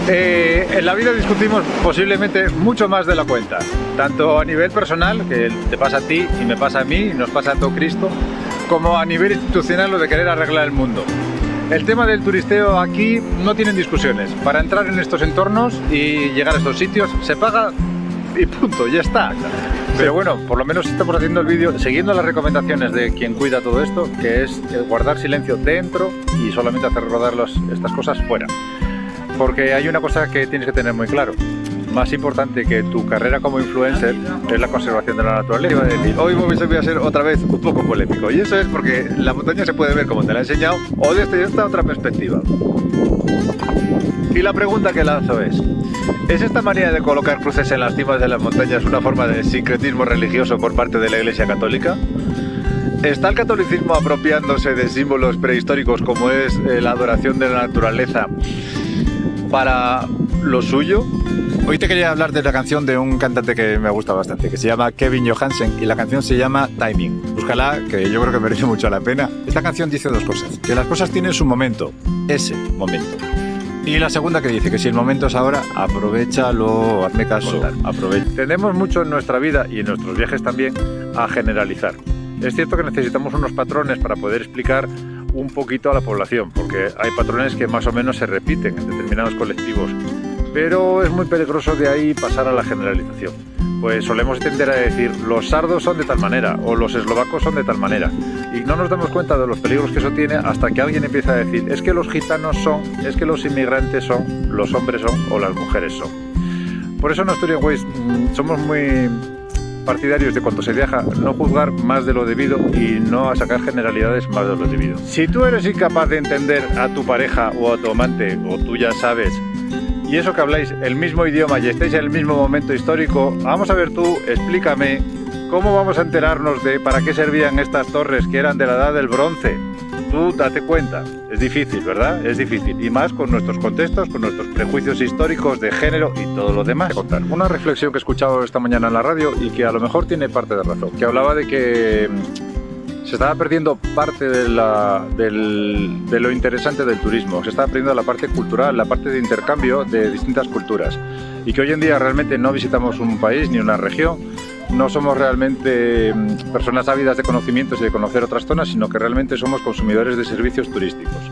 En la vida discutimos posiblemente mucho más de la cuenta, tanto a nivel personal, que te pasa a ti y me pasa a mí y nos pasa a todo Cristo, como a nivel institucional, lo de querer arreglar el mundo. El tema del turisteo aquí no tienen discusiones. Para entrar en estos entornos y llegar a estos sitios se paga y punto, ya está. Pero bueno, por lo menos estamos haciendo el vídeo siguiendo las recomendaciones de quien cuida todo esto, que es guardar silencio dentro y solamente hacer rodar estas cosas fuera. Porque hay una cosa que tienes que tener muy claro. Más importante que tu carrera como influencer es la conservación de la naturaleza. Iba a decir, hoy voy a ser otra vez un poco polémico. Y eso es porque la montaña se puede ver como te la he enseñado o desde esta otra perspectiva. Y la pregunta que lanzo ¿es esta manera de colocar cruces en las cimas de las montañas una forma de sincretismo religioso por parte de la Iglesia Católica? ¿Está el catolicismo apropiándose de símbolos prehistóricos como es la adoración de la naturaleza para lo suyo? Hoy te quería hablar de la canción de un cantante que me gusta bastante, que se llama Kevin Johansen, y la canción se llama Timing. Búscala, que yo creo que merece mucho la pena. Esta canción dice dos cosas: que las cosas tienen su momento, ese momento. Y la segunda que dice que si el momento es ahora, aprovéchalo, hazme caso, aprovecha. Tenemos mucho en nuestra vida y en nuestros viajes también a generalizar. Es cierto que necesitamos unos patrones para poder explicar un poquito a la población, porque hay patrones que más o menos se repiten en determinados colectivos, pero es muy peligroso de ahí pasar a la generalización. Pues solemos tender a decir, los sardos son de tal manera, o los eslovacos son de tal manera, y no nos damos cuenta de los peligros que eso tiene hasta que alguien empieza a decir, es que los gitanos son, es que los inmigrantes son, los hombres son, o las mujeres son. Por eso en Asturian Ways somos muy partidarios de cuando se viaja no juzgar más de lo debido y no a sacar generalidades más de lo debido. Si tú eres incapaz de entender a tu pareja o a tu amante, o tú ya sabes, y eso que habláis el mismo idioma y estáis en el mismo momento histórico, vamos a ver tú, explícame, ¿cómo vamos a enterarnos de para qué servían estas torres que eran de la edad del bronce? Tú date cuenta, es difícil, ¿verdad? Es difícil, y más con nuestros contextos, con nuestros prejuicios históricos de género y todo lo demás. Una reflexión que he escuchado esta mañana en la radio y que a lo mejor tiene parte de razón, que hablaba de que se estaba perdiendo parte de lo interesante del turismo, se estaba perdiendo la parte cultural, la parte de intercambio de distintas culturas, y que hoy en día realmente no visitamos un país ni una región, no somos realmente personas ávidas de conocimientos y de conocer otras zonas, sino que realmente somos consumidores de servicios turísticos.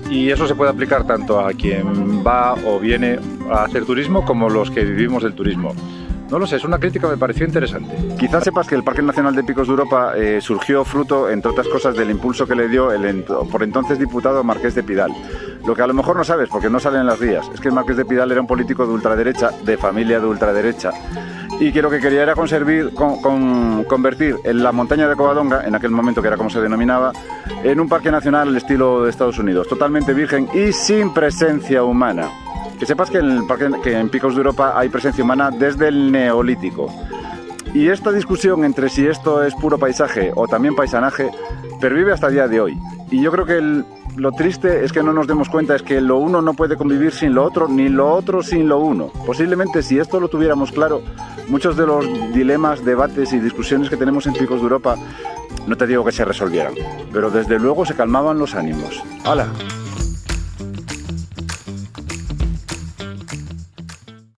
Y eso se puede aplicar tanto a quien va o viene a hacer turismo como los que vivimos del turismo. No lo sé, es una crítica que me pareció interesante. Quizás sepas que el Parque Nacional de Picos de Europa surgió fruto, entre otras cosas, del impulso que le dio el por entonces diputado Marqués de Pidal. Lo que a lo mejor no sabes, porque no sale en las guías, es que el Marqués de Pidal era un político de ultraderecha, de familia de ultraderecha, y que lo que quería era convertir en la montaña de Covadonga, en aquel momento que era como se denominaba, en un parque nacional al estilo de Estados Unidos, totalmente virgen y sin presencia humana. Que sepas que en Picos de Europa hay presencia humana desde el Neolítico. Y esta discusión entre si esto es puro paisaje o también paisanaje pervive hasta el día de hoy. Y yo creo que lo triste es que no nos demos cuenta es que lo uno no puede convivir sin lo otro, ni lo otro sin lo uno. Posiblemente si esto lo tuviéramos claro, muchos de los dilemas, debates y discusiones que tenemos en Picos de Europa, no te digo que se resolvieran, pero desde luego se calmaban los ánimos. ¡Hala!